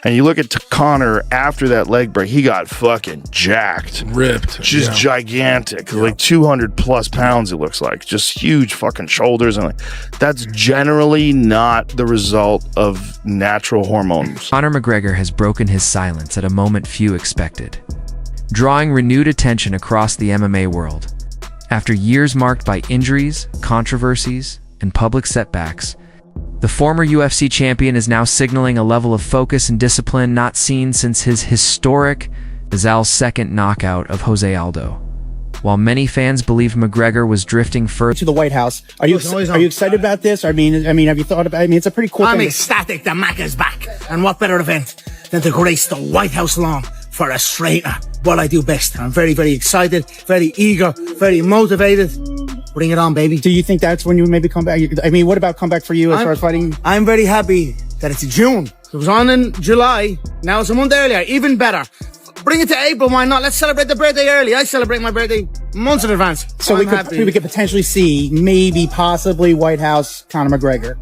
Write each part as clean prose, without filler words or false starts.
And you look at Conor after that leg break, he got fucking jacked. Ripped. Just gigantic. Like 200 plus pounds, it looks like. Just huge fucking shoulders. And like, that's generally not the result of natural hormones. Conor McGregor has broken his silence at a moment few expected, drawing renewed attention across the MMA world. After years marked by injuries, controversies, and public setbacks, the former UFC champion is now signaling a level of focus and discipline not seen since his historic Zal's second knockout of Jose Aldo. While many fans believe McGregor was drifting further to the White House, are you excited about this? I mean, have you thought about? I mean, it's a pretty cool. I'm ecstatic that Mac is back, and what better event than to grace the White House lawn for a straightener? What I do best. I'm very, very excited, very eager, very motivated. Bring it on, baby. Do you think that's when you maybe come back? I mean, what about come back for you as far as fighting? I'm very happy that it's June. It was on in July. Now it's a month earlier. Even better. Bring it to April. Why not? Let's celebrate the birthday early. I celebrate my birthday months in advance. So we could potentially see maybe possibly White House Conor McGregor.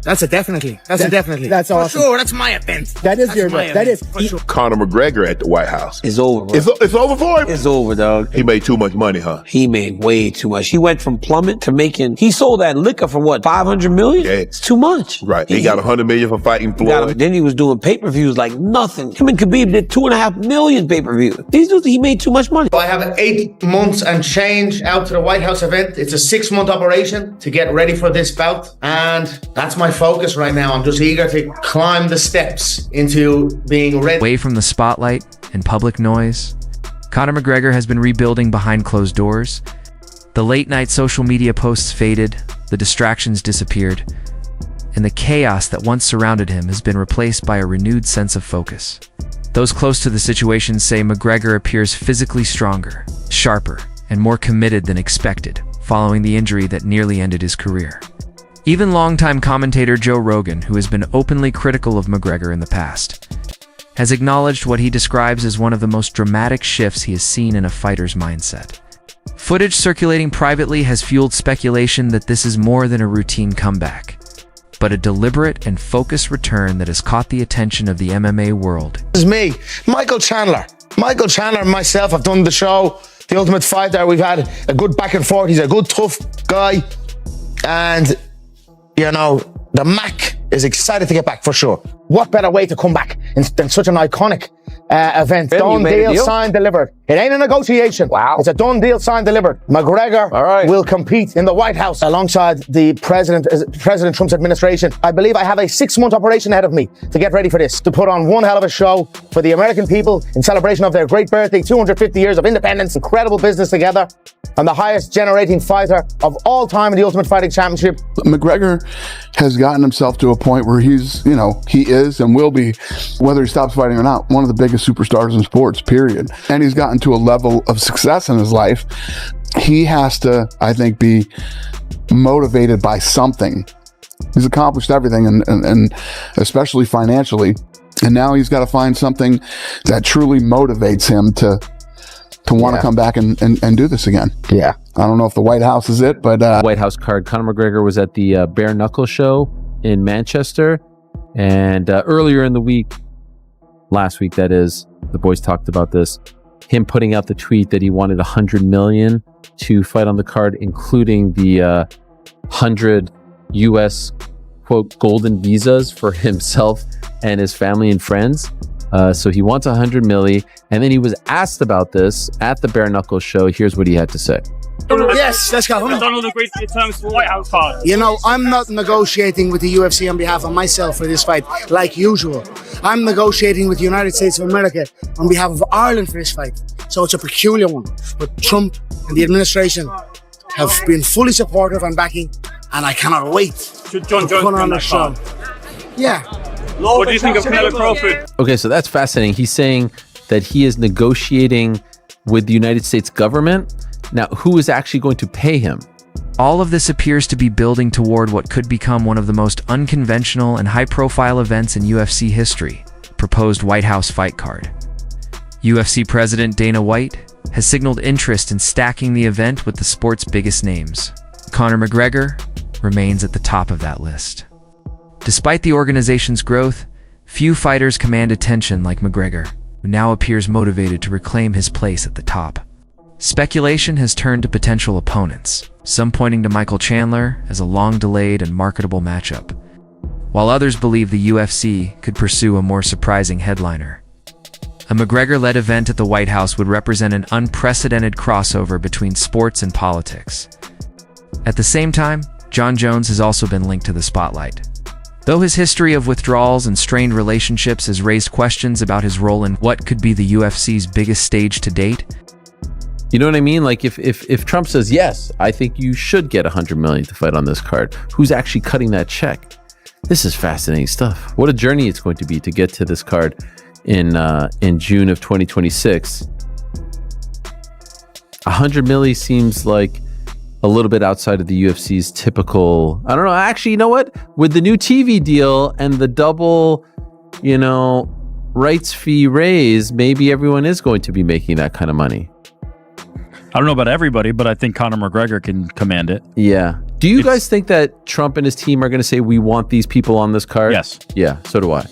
That's a definitely. That's awesome. For sure, that's my event. That is your event. That is sure. Conor McGregor at the White House. It's over, bro. It's over for him? It's over, dog. He made too much money, huh? He made way too much. He went from plummet to making, he sold that liquor for what, 500 million? Yeah. It's too much. Right. He got 100 million for fighting Floyd. Then he was doing pay-per-views like nothing. Him and Khabib did 2.5 million pay-per-views. These dudes, he made too much money. I have 8 months and change out to the White House event. It's a 6-month operation to get ready for this bout. And that's my focus right now. I'm just eager to climb the steps into being ready. Away from the spotlight and public noise, Conor McGregor has been rebuilding behind closed doors. The late-night social media posts faded, the distractions disappeared, and the chaos that once surrounded him has been replaced by a renewed sense of focus. Those close to the situation say McGregor appears physically stronger, sharper, and more committed than expected, following the injury that nearly ended his career. Even longtime commentator Joe Rogan, who has been openly critical of McGregor in the past, has acknowledged what he describes as one of the most dramatic shifts he has seen in a fighter's mindset. Footage circulating privately has fueled speculation that this is more than a routine comeback, but a deliberate and focused return that has caught the attention of the MMA world. This is me, Michael Chandler. Michael Chandler and myself have done the show, The Ultimate Fighter. We've had a good back and forth. He's a good, tough guy. And you know, the Mac is excited to get back for sure. What better way to come back than such an iconic event? Done deal, signed, delivered. It ain't a negotiation. Wow. It's a done deal, signed, delivered. McGregor will compete in the White House alongside the President Trump's administration. I believe I have a 6-month operation ahead of me to get ready for this, to put on one hell of a show for the American people in celebration of their great birthday, 250 years of independence, incredible business together, and the highest generating fighter of all time in the Ultimate Fighting Championship. McGregor has gotten himself to a point where he's, you know, he is and will be, whether he stops fighting or not, one of the biggest superstars in sports, period. And he's gotten to a level of success in his life. He has to, I think, be motivated by something. He's accomplished everything, and especially financially. And now he's got to find something that truly motivates him to want to come back and do this again. Yeah. I don't know if the White House is it, but White House card. Conor McGregor was at the Bare Knuckle show in Manchester, and earlier in the week, last week that is, the boys talked about this, him putting out the tweet that he wanted 100 million to fight on the card, including the 100 US quote golden visas for himself and his family and friends. So he wants 100 milli, and then he was asked about this at the Bare Knuckle show. Here's what he had to say. Yes, let's go. Donald agreed to the terms for the White House card. You know, I'm not negotiating with the UFC on behalf of myself for this fight, like usual. I'm negotiating with the United States of America on behalf of Ireland for this fight. So it's a peculiar one. But Trump and the administration have been fully supportive and backing, and I cannot wait Should John Jones put on that the show. card? Yeah. What do you think of Canelo Crawford? Okay, so that's fascinating. He's saying that he is negotiating with the United States government. Now, who is actually going to pay him? All of this appears to be building toward what could become one of the most unconventional and high-profile events in UFC history, proposed White House fight card. UFC President Dana White has signaled interest in stacking the event with the sport's biggest names. Conor McGregor remains at the top of that list. Despite the organization's growth, Few fighters command attention like McGregor, who now appears motivated to reclaim his place at the top. Speculation has turned to potential opponents, some pointing to Michael Chandler as a long-delayed and marketable matchup, while others believe the UFC could pursue a more surprising headliner. A McGregor-led event at the White House would represent an unprecedented crossover between sports and politics. At the same time, Jon Jones has also been linked to the spotlight. Though his history of withdrawals and strained relationships has raised questions about his role in what could be the UFC's biggest stage to date. You know what I mean? Like if Trump says, yes, I think you should get $100 million to fight on this card, who's actually cutting that check? This is fascinating stuff. What a journey it's going to be to get to this card in June of 2026. $100 million seems like a little bit outside of the UFC's typical. I don't know. Actually, you know what? With the new TV deal and the double, rights fee raise, maybe everyone is going to be making that kind of money. I don't know about everybody, but I think Conor McGregor can command it. Yeah. Do you guys think that Trump and his team are going to say we want these people on this card? Yes. Yeah. So do I.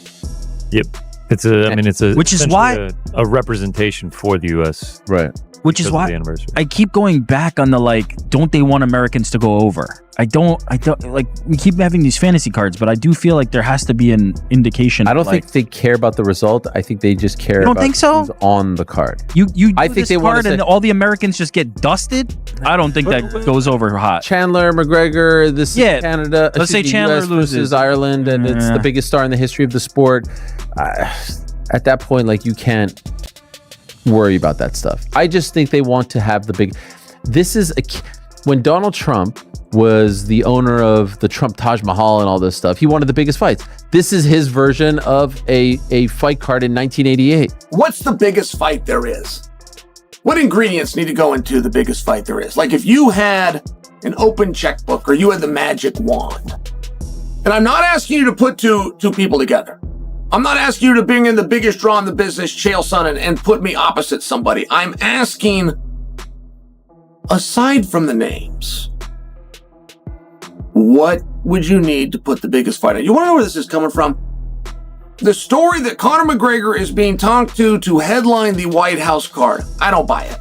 Yep. It's which is why a representation for the U.S. Right. Which is why I keep going back on the don't they want Americans to go over? I don't we keep having these fantasy cards, but I do feel like there has to be an indication. I don't think they care about the result. I think they just care about who's on the card. I think they want and all the Americans just get dusted. I don't think that goes over hot. Chandler, McGregor, this is Canada. Let's say Chandler loses versus Ireland, and it's the biggest star in the history of the sport. At that point, you can't worry about that stuff. I just think they want to have the big. When Donald Trump was the owner of the Trump Taj Mahal and all this stuff, he wanted the biggest fights. This is his version of a fight card in 1988. What's the biggest fight there is? What ingredients need to go into the biggest fight there is? Like if you had an open checkbook or you had the magic wand, and I'm not asking you to put two people together. I'm not asking you to bring in the biggest draw in the business, Chael Sonnen, and put me opposite somebody. I'm asking, aside from the names, what would you need to put the biggest fight on? You want to know where this is coming from? The story that Conor McGregor is being talked to headline the White House card. I don't buy it.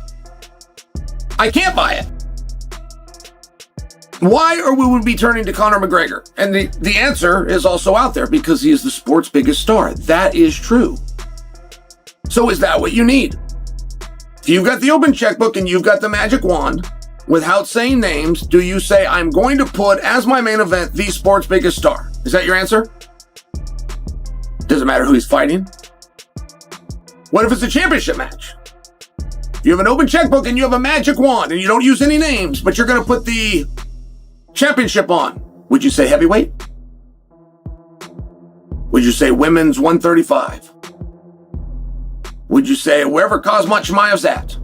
I can't buy it. Why are we be turning to Conor McGregor? And the answer is also out there because he is the sport's biggest star. That is true. So is that what you need? If you've got the open checkbook and you've got the magic wand, without saying names, do you say, I'm going to put as my main event the sport's biggest star? Is that your answer? Doesn't matter who he's fighting. What if it's a championship match? You have an open checkbook and you have a magic wand and you don't use any names, but you're going to put the championship on. Would you say heavyweight? Would you say women's 135? Would you say wherever Kazmat Chimaev's at?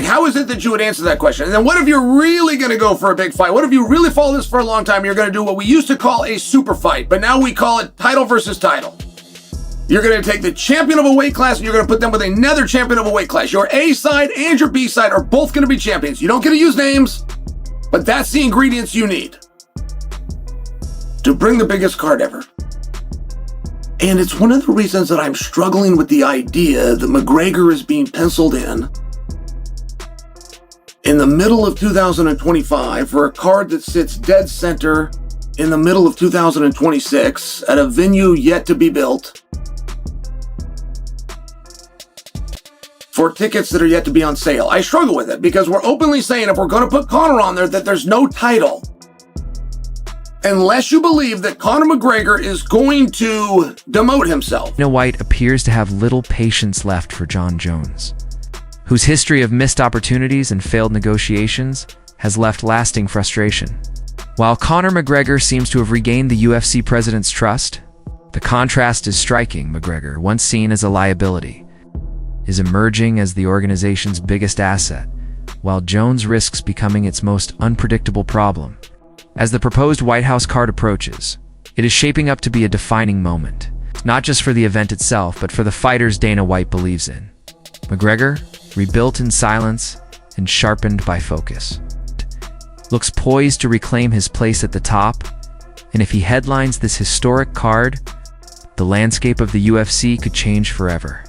How is it that you would answer that question? And then what if you're really going to go for a big fight? What if you really follow this for a long time? You're going to do what we used to call a super fight, but now we call it title versus title. You're going to take the champion of a weight class and you're going to put them with another champion of a weight class. Your A side and your B side are both going to be champions. You don't get to use names, but that's the ingredients you need to bring the biggest card ever. And it's one of the reasons that I'm struggling with the idea that McGregor is being penciled in the middle of 2025 for a card that sits dead center in the middle of 2026 at a venue yet to be built for tickets that are yet to be on sale. I struggle with it because we're openly saying if we're going to put Conor on there that there's no title. Unless you believe that Conor McGregor is going to demote himself. Dana White appears to have little patience left for Jon Jones, whose history of missed opportunities and failed negotiations has left lasting frustration. While Conor McGregor seems to have regained the UFC president's trust, the contrast is striking. McGregor, once seen as a liability, is emerging as the organization's biggest asset, while Jones risks becoming its most unpredictable problem. As the proposed White House card approaches, it is shaping up to be a defining moment, not just for the event itself, but for the fighters Dana White believes in. McGregor, rebuilt in silence and sharpened by focus, looks poised to reclaim his place at the top, and if he headlines this historic card, the landscape of the UFC could change forever.